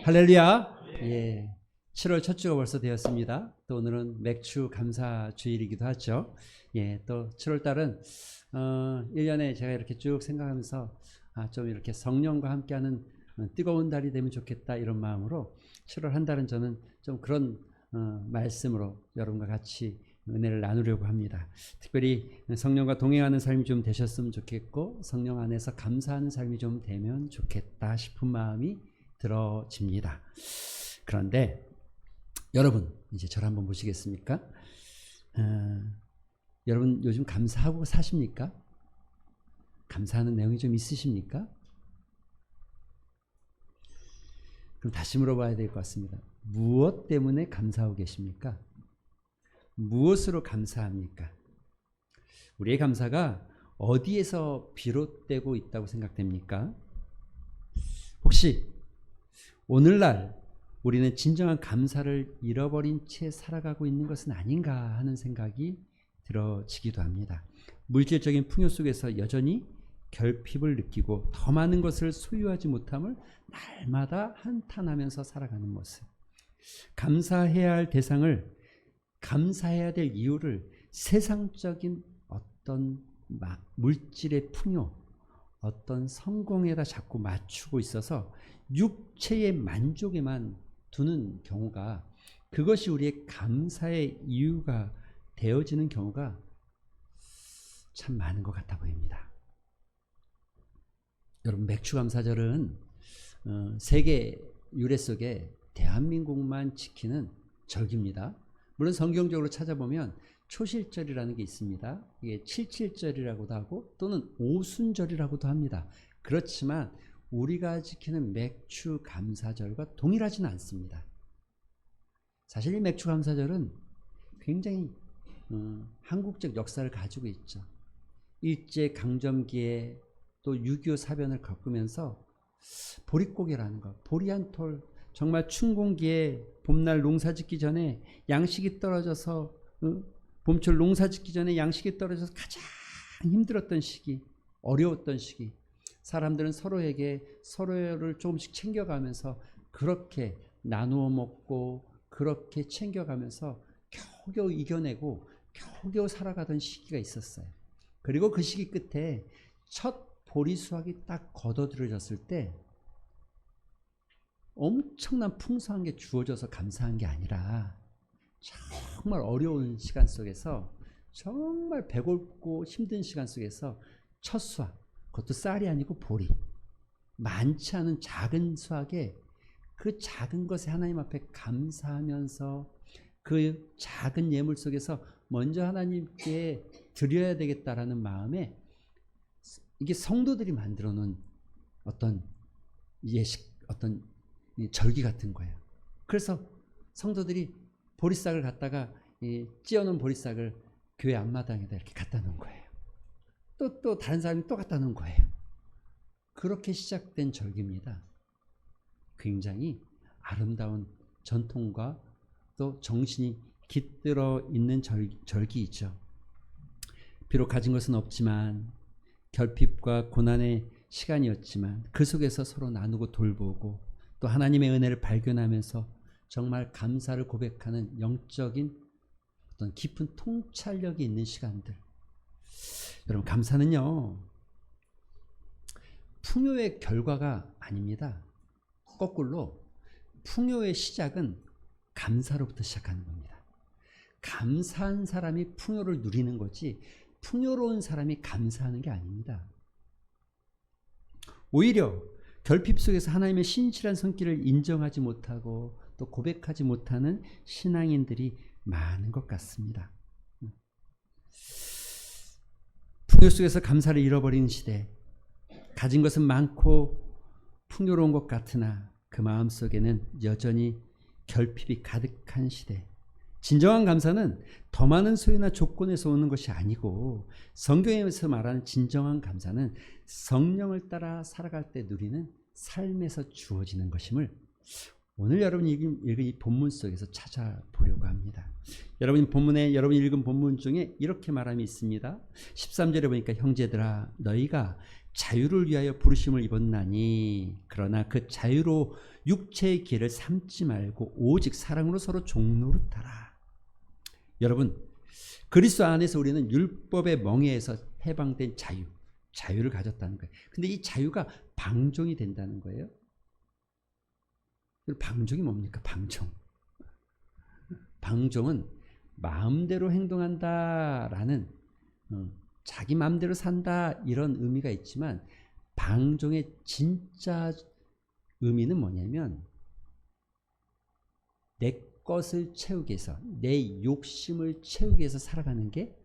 할렐루야. 예. 7월 첫 주가 벌써 되었습니다. 또 오늘은 맥주 감사 주일이기도 하죠. 예. 또 7월 달은 1년에 제가 이렇게 쭉 생각하면서 좀 이렇게 성령과 함께하는 뜨거운 달이 되면 좋겠다 이런 마음으로 7월 한 달은 저는 좀 그런 말씀으로 여러분과 같이 은혜를 나누려고 합니다. 특별히 성령과 동행하는 삶이 좀 되셨으면 좋겠고 성령 안에서 감사하는 삶이 좀 되면 좋겠다 싶은 마음이 들어집니다. 그런데 여러분 이제 저를 한번 보시겠습니까? 여러분 요즘 감사하고 사십니까? 감사하는 내용이 좀 있으십니까? 그럼 다시 물어봐야 될 것 같습니다. 무엇 때문에 감사하고 계십니까? 무엇으로 감사합니까? 우리의 감사가 어디에서 비롯되고 있다고 생각됩니까? 혹시 오늘날 우리는 진정한 감사를 잃어버린 채 살아가고 있는 것은 아닌가 하는 생각이 들어지기도 합니다. 물질적인 풍요 속에서 여전히 결핍을 느끼고 더 많은 것을 소유하지 못함을 날마다 한탄하면서 살아가는 모습. 감사해야 할 대상을, 감사해야 될 이유를 세상적인 어떤 물질의 풍요, 어떤 성공에다 자꾸 맞추고 있어서 육체의 만족에만 두는 경우가, 그것이 우리의 감사의 이유가 되어지는 경우가 참 많은 것 같아 보입니다. 여러분, 맥주감사절은 세계 유래 속에 대한민국만 지키는 절기입니다. 물론 성경적으로 찾아보면 초실절이라는 게 있습니다. 이게 칠칠절이라고도 하고 또는 오순절이라고도 합니다. 그렇지만 우리가 지키는 맥주감사절과 동일하지는 않습니다. 사실 이 맥주감사절은 굉장히 한국적 역사를 가지고 있죠. 일제강점기에 또 6.25 사변을 겪으면서 보릿고개라는 것, 보리 한 톨, 정말 춘공기에 봄날 농사 짓기 전에 양식이 떨어져서 봄철 농사 짓기 전에 양식이 떨어져서 가장 힘들었던 시기, 어려웠던 시기, 사람들은 서로에게 서로를 조금씩 챙겨가면서 그렇게 나누어 먹고 그렇게 챙겨가면서 겨우겨우 이겨내고 겨우겨우 살아가던 시기가 있었어요. 그리고 그 시기 끝에 첫 보리 수확이 딱 걷어들여졌을 때 엄청난 풍성한 게 주어져서 감사한 게 아니라 정말 어려운 시간 속에서, 정말 배고프고 힘든 시간 속에서 첫 수확, 그것도 쌀이 아니고 보리, 많지 않은 작은 수확에 그 작은 것에 하나님 앞에 감사하면서 그 작은 예물 속에서 먼저 하나님께 드려야 되겠다라는 마음에, 이게 성도들이 만들어 놓은 어떤 예식, 어떤 절기 같은 거예요. 그래서 성도들이 보리싹을 갖다가 찧어놓은 보리싹을 교회 앞마당에다 이렇게 갖다 놓은 거예요. 또 다른 사람이 또 갖다 놓은 거예요. 그렇게 시작된 절기입니다. 굉장히 아름다운 전통과 또 정신이 깃들어 있는 절기이죠. 비록 가진 것은 없지만, 결핍과 고난의 시간이었지만 그 속에서 서로 나누고 돌보고 또 하나님의 은혜를 발견하면서 정말 감사를 고백하는 영적인 어떤 깊은 통찰력이 있는 시간들. 여러분, 감사는요 풍요의 결과가 아닙니다. 거꾸로 풍요의 시작은 감사로부터 시작하는 겁니다. 감사한 사람이 풍요를 누리는 거지 풍요로운 사람이 감사하는 게 아닙니다. 오히려 결핍 속에서 하나님의 신실한 손길을 인정하지 못하고 또 고백하지 못하는 신앙인들이 많은 것 같습니다. 풍요 속에서 감사를 잃어버리는 시대, 가진 것은 많고 풍요로운 것 같으나 그 마음속에는 여전히 결핍이 가득한 시대. 진정한 감사는 더 많은 소유나 조건에서 오는 것이 아니고, 성경에서 말하는 진정한 감사는 성령을 따라 살아갈 때 누리는 삶에서 주어지는 것임을 오늘 여러분이 읽은 이 본문 속에서 찾아보려고 합니다. 여러분이 읽은 본문 중에 이렇게 말함이 있습니다. 13절에 보니까 형제들아 너희가 자유를 위하여 부르심을 입었나니 그러나 그 자유로 육체의 기회를 삼지 말고 오직 사랑으로 서로 종노릇하라. 여러분, 그리스도 안에서 우리는 율법의 멍에에서 해방된 자유를 가졌다는 거예요. 근데 이 자유가 방종이 된다는 거예요. 방종이 뭡니까? 방종은 마음대로 행동한다라는, 자기 마음대로 산다, 이런 의미가 있지만, 방종의 진짜 의미는 뭐냐면 내 것을 채우기 위해서, 내 욕심을 채우기 위해서 살아가는 게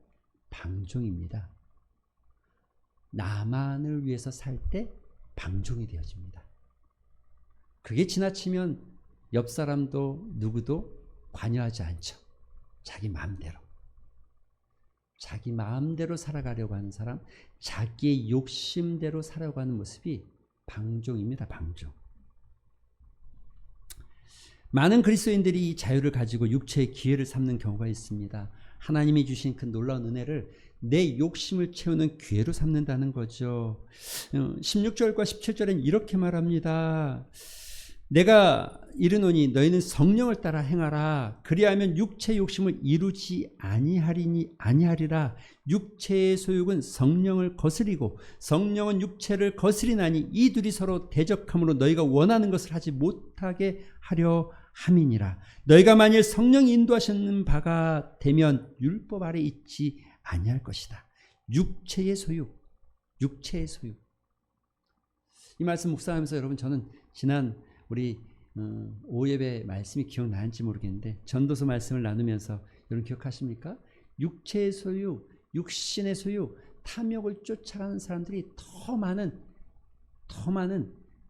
방종입니다. 나만을 위해서 살 때 방종이 되어집니다. 그게 지나치면 옆 사람도 누구도 관여하지 않죠. 자기 마음대로 살아가려고 하는 사람, 자기의 욕심대로 살아가려고 하는 모습이 방종입니다. 방종. 많은 그리스도인들이 이 자유를 가지고 육체의 기회를 삼는 경우가 있습니다. 하나님이 주신 그 놀라운 은혜를 내 욕심을 채우는 기회로 삼는다는 거죠. 16절과 17절엔 이렇게 말합니다. 내가 이르노니 너희는 성령을 따라 행하라. 그리하면 육체의 욕심을 이루지 아니하리라. 육체의 소욕은 성령을 거스리고 성령은 육체를 거스리나니 이 둘이 서로 대적함으로 너희가 원하는 것을 하지 못하게 하려 함이니라. 너희가 만일 성령이 인도하시는 바가 되면 율법 아래 있지 아니할 것이다. 육체의 소욕. 이 말씀 묵상하면서 여러분, 저는 지난 우리 오예배 말씀이 기억나는지 모르겠는데, 전도서 말씀을 나누면서 여러분 기억하십니까? 육체의 소유, 육신의 소유, 탐욕을 쫓아가는 사람들이 더 많은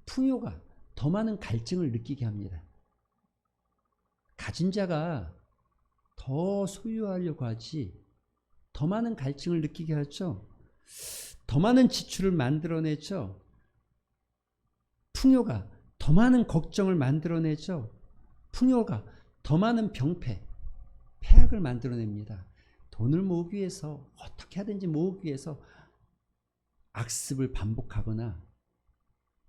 풍요가, 더 많은 갈증을 느끼게 합니다. 가진 자가 더 소유하려고 하지, 더 많은 갈증을 느끼게 하죠. 더 많은 지출을 만들어내죠. 풍요가 더 많은 걱정을 만들어내죠. 풍요가 더 많은 폐악을 만들어냅니다. 돈을 모으기 위해서, 어떻게 하든지 모으기 위해서 악습을 반복하거나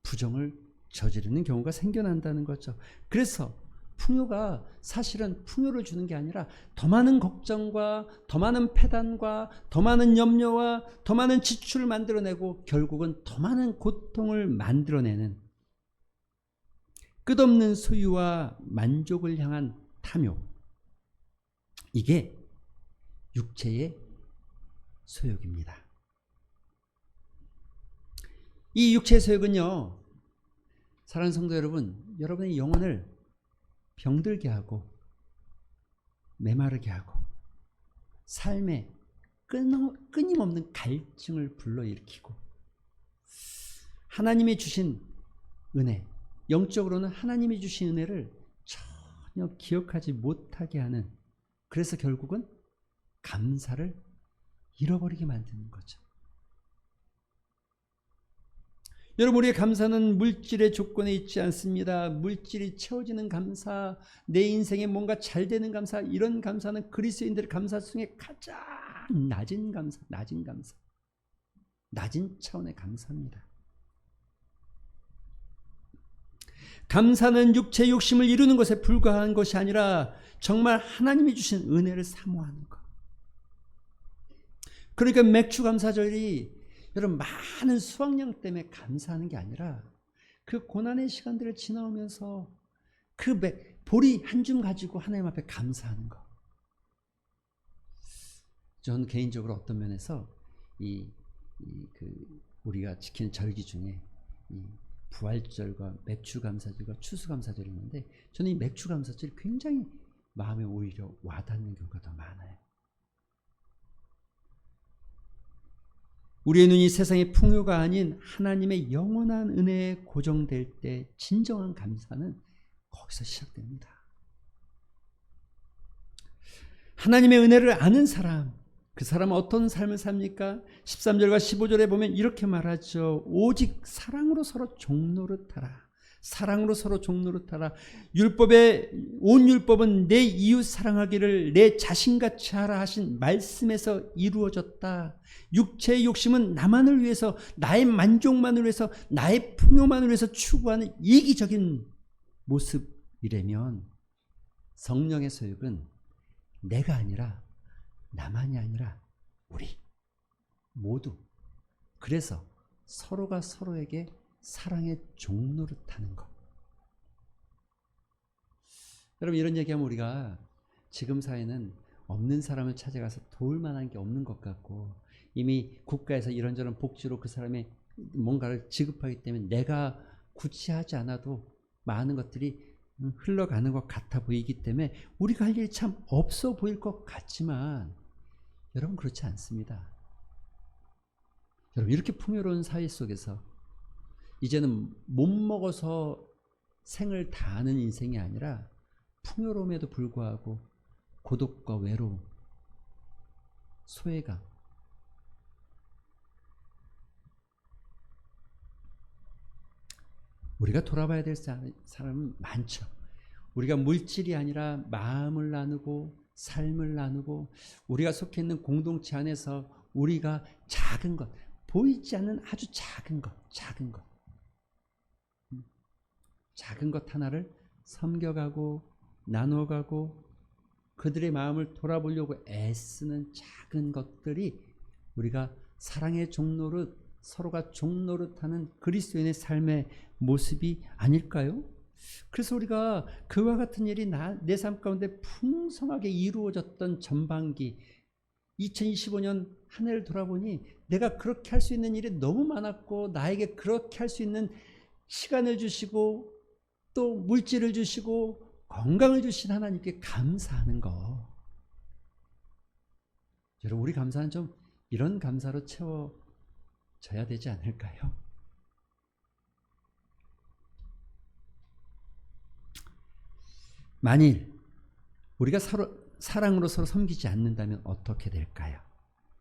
부정을 저지르는 경우가 생겨난다는 거죠. 그래서 풍요가 사실은 풍요를 주는 게 아니라 더 많은 걱정과 더 많은 패단과 더 많은 염려와 더 많은 지출을 만들어내고 결국은 더 많은 고통을 만들어내는, 끝없는 소유와 만족을 향한 탐욕, 이게 육체의 소욕입니다. 이 육체의 소욕은요, 사랑하는 성도 여러분, 여러분의 영혼을 병들게 하고 메마르게 하고 삶에 끊임없는 갈증을 불러일으키고, 하나님이 주신 은혜, 영적으로는 하나님이 주신 은혜를 전혀 기억하지 못하게 하는, 그래서 결국은 감사를 잃어버리게 만드는 거죠. 여러분, 우리의 감사는 물질의 조건에 있지 않습니다. 물질이 채워지는 감사, 내 인생에 뭔가 잘 되는 감사, 이런 감사는 그리스도인들의 감사 중에 가장 낮은 감사, 낮은 차원의 감사입니다. 감사는 육체의 욕심을 이루는 것에 불과한 것이 아니라 정말 하나님이 주신 은혜를 사모하는 것. 그러니까 맥주 감사절이 여러분 많은 수확량 때문에 감사하는 게 아니라 그 고난의 시간들을 지나오면서 그 보리 한 줌 가지고 하나님 앞에 감사하는 것. 저는 개인적으로 어떤 면에서 우리가 지키는 절기 중에 부활절과 맥주감사절과 추수감사절이 있는데, 저는 이 맥주감사절이 굉장히 마음에 오히려 와닿는 경우가 더 많아요. 우리의 눈이 세상의 풍요가 아닌 하나님의 영원한 은혜에 고정될 때 진정한 감사는 거기서 시작됩니다. 하나님의 은혜를 아는 사람, 그 사람은 어떤 삶을 삽니까? 13절과 15절에 보면 이렇게 말하죠. 오직 사랑으로 서로 종노릇하라. 사랑으로 서로 종노릇하라. 온 율법은 내 이웃 사랑하기를 내 자신같이 하라 하신 말씀에서 이루어졌다. 육체의 욕심은 나만을 위해서, 나의 만족만을 위해서, 나의 풍요만을 위해서 추구하는 이기적인 모습이라면 성령의 소욕은 내가 아니라 나만이 아니라 우리 모두. 그래서 서로가 서로에게 사랑의 종노릇하는 것. 여러분 이런 얘기하면 우리가 지금 사회는 없는 사람을 찾아가서 도울 만한 게 없는 것 같고 이미 국가에서 이런저런 복지로 그 사람의 뭔가를 지급하기 때문에 내가 구치하지 않아도 많은 것들이 흘러가는 것 같아 보이기 때문에 우리가 할 일이 참 없어 보일 것 같지만 여러분 그렇지 않습니다. 여러분 이렇게 풍요로운 사회 속에서 이제는 못 먹어서 생을 다하는 인생이 아니라 풍요로움에도 불구하고 고독과 외로움, 소외감, 우리가 돌아봐야 될 사람은 많죠. 우리가 물질이 아니라 마음을 나누고 삶을 나누고 우리가 속해 있는 공동체 안에서 우리가 작은 것, 보이지 않는 아주 작은 것, 작은 것 하나를 섬겨가고 나눠가고 그들의 마음을 돌아보려고 애쓰는 작은 것들이 우리가 사랑의 종노릇, 서로가 종노릇하는 그리스도인의 삶의 모습이 아닐까요? 그래서 우리가 그와 같은 일이 내 삶 가운데 풍성하게 이루어졌던 전반기 2025년 한 해를 돌아보니 내가 그렇게 할 수 있는 일이 너무 많았고 나에게 그렇게 할 수 있는 시간을 주시고 또 물질을 주시고 건강을 주신 하나님께 감사하는 거. 여러분 우리 감사는 좀 이런 감사로 채워져야 되지 않을까요? 만일 우리가 사랑으로 서로 섬기지 않는다면 어떻게 될까요?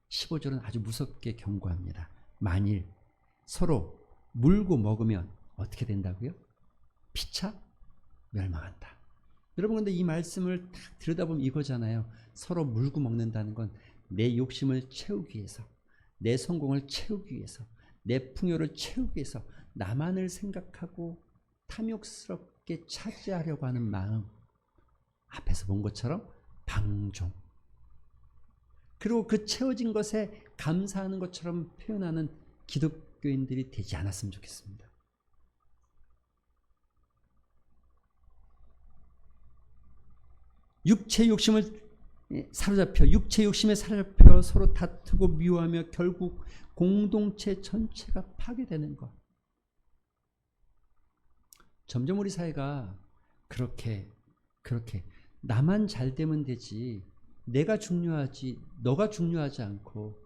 15절은 아주 무섭게 경고합니다. 만일 서로 물고 먹으면 어떻게 된다고요? 피차 멸망한다. 여러분 근데 이 말씀을 딱 들여다보면 이거잖아요. 서로 물고 먹는다는 건 내 욕심을 채우기 위해서, 내 성공을 채우기 위해서, 내 풍요를 채우기 위해서 나만을 생각하고 탐욕스럽게 차지하려고 하는 마음, 앞에서 본 것처럼 방종, 그리고 그 채워진 것에 감사하는 것처럼 표현하는 기독교인들이 되지 않았으면 좋겠습니다. 육체 욕심에 사로잡혀 서로 다투고 미워하며 결국 공동체 전체가 파괴되는 것. 점점 우리 사회가 그렇게 나만 잘 되면 되지, 내가 중요하지 너가 중요하지 않고,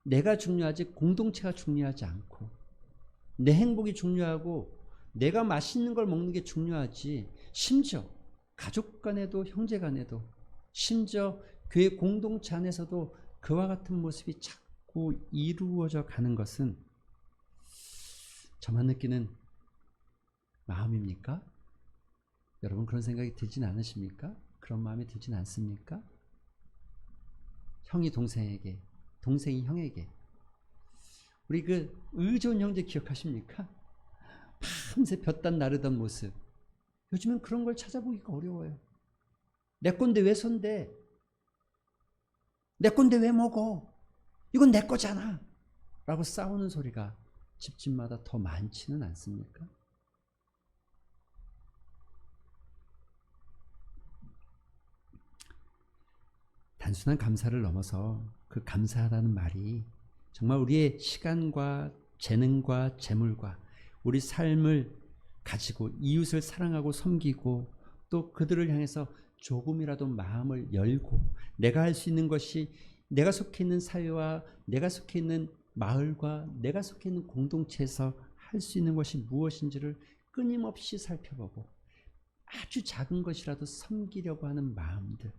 내가 중요하지 공동체가 중요하지 않고, 내 행복이 중요하고 내가 맛있는 걸 먹는 게 중요하지, 심지어 가족 간에도 형제 간에도 심지어 교회 공동체 안에서도 그와 같은 모습이 자꾸 이루어져 가는 것은 저만 느끼는 마음입니까? 여러분 그런 생각이 들진 않으십니까? 그런 마음이 들진 않습니까? 형이 동생에게, 동생이 형에게, 우리 그 의존 형제 기억하십니까? 밤새 볕단 나르던 모습. 요즘은 그런 걸 찾아보기가 어려워요. 내 건데 왜 손대? 내 건데 왜 먹어? 이건 내 거잖아 라고 싸우는 소리가 집집마다 더 많지는 않습니까? 단순한 감사를 넘어서 그 감사하다는 말이 정말 우리의 시간과 재능과 재물과 우리 삶을 가지고 이웃을 사랑하고 섬기고 또 그들을 향해서 조금이라도 마음을 열고 내가 할 수 있는 것이 내가 속해 있는 사회와 내가 속해 있는 마을과 내가 속해 있는 공동체에서 할 수 있는 것이 무엇인지를 끊임없이 살펴보고 아주 작은 것이라도 섬기려고 하는 마음들,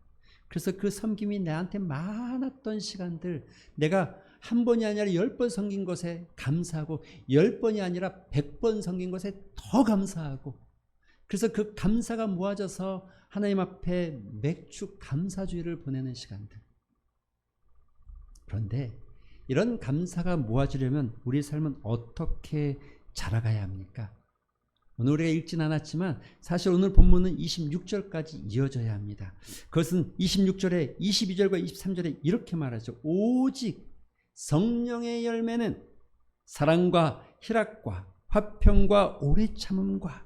그래서 그 섬김이 나한테 많았던 시간들, 내가 한 번이 아니라 10번 섬긴 것에 감사하고 10번이 아니라 100번 섬긴 것에 더 감사하고, 그래서 그 감사가 모아져서 하나님 앞에 맥주 감사주의를 보내는 시간들. 그런데 이런 감사가 모아지려면 우리의 삶은 어떻게 자라가야 합니까? 오늘 우리가 읽진 않았지만 사실 오늘 본문은 26절까지 이어져야 합니다. 그것은 26절에 22절과 23절에 이렇게 말하죠. 오직 성령의 열매는 사랑과 희락과 화평과 오래 참음과,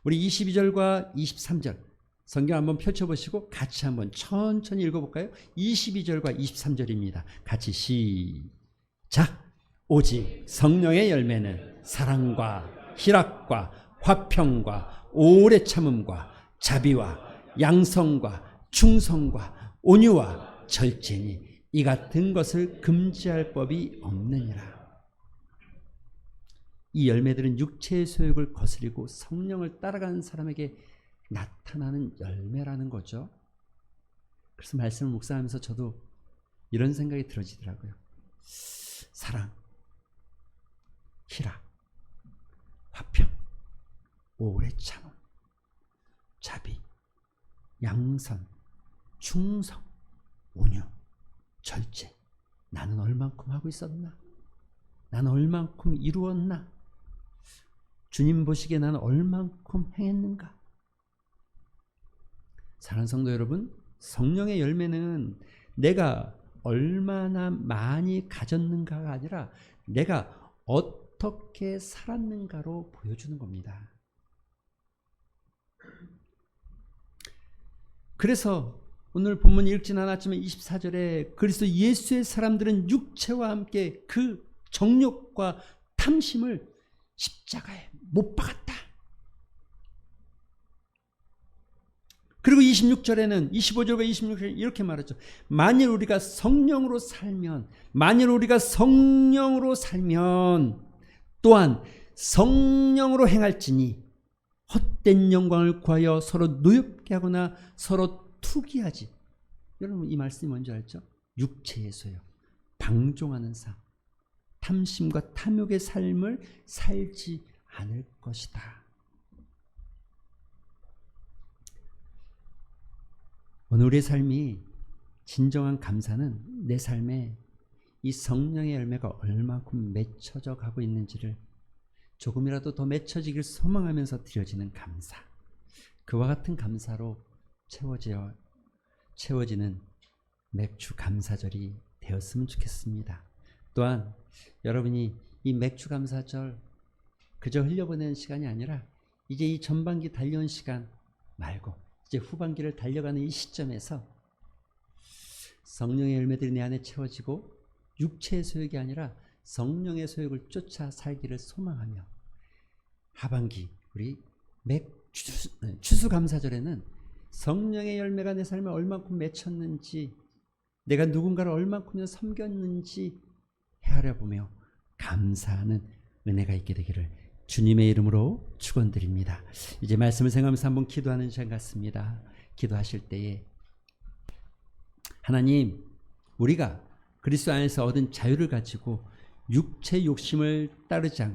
우리 22절과 23절 성경 한번 펼쳐보시고 같이 한번 천천히 읽어볼까요? 22절과 23절입니다. 같이 시작. 오직 성령의 열매는 사랑과 희락과 화평과 오래 참음과 자비와 양성과 충성과 온유와 절제니 이 같은 것을 금지할 법이 없느니라. 이 열매들은 육체의 소욕을 거스리고 성령을 따라가는 사람에게 나타나는 열매라는 거죠. 그래서 말씀을 묵상하면서 저도 이런 생각이 들어지더라고요. 사랑, 희락, 화평, 오래 참음, 자비, 양선, 충성, 온유, 절제. 나는 얼만큼 하고 있었나? 나는 얼만큼 이루었나? 주님 보시기에 나는 얼만큼 행했는가? 사랑하는 성도 여러분, 성령의 열매는 내가 얼마나 많이 가졌는가가 아니라 내가 어떻게 살았는가로 보여주는 겁니다. 그래서 오늘 본문 읽진 않았지만 24절에 그리스도 예수의 사람들은 육체와 함께 그 정욕과 탐심을 십자가에 못 박았다. 그리고 26절에는 25절과 26절에 이렇게 말하죠. 만일 우리가 성령으로 살면 또한 성령으로 행할지니 헛된 영광을 구하여 서로 노엽게 하거나 서로 투기하지. 여러분 이 말씀이 뭔지 알죠? 육체의 소욕, 방종하는 삶, 탐심과 탐욕의 삶을 살지 않을 것이다. 오늘 우리의 삶이 진정한 감사는 내 삶에 이 성령의 열매가 얼마큼 맺혀져 가고 있는지를 조금이라도 더 맺혀지길 소망하면서 드려지는 감사, 그와 같은 감사로 채워지는 맥주 감사절이 되었으면 좋겠습니다. 또한 여러분이 이 맥주 감사절 그저 흘려보내는 시간이 아니라 이제 이 전반기 달려온 시간 말고 이제 후반기를 달려가는 이 시점에서 성령의 열매들이 내 안에 채워지고 육체의 소욕이 아니라 성령의 소욕을 쫓아 살기를 소망하며 하반기 우리 추수감사절에는 성령의 열매가 내 삶에 얼만큼 맺혔는지, 내가 누군가를 얼만큼 섬겼는지 헤아려보며 감사하는 은혜가 있게 되기를 주님의 이름으로 축원드립니다. 이제 말씀을 생각하면서 한번 기도하는 시간 같습니다. 기도하실 때에 하나님, 우리가 그리스도 안에서 얻은 자유를 가지고 육체 욕심을 따르지 않고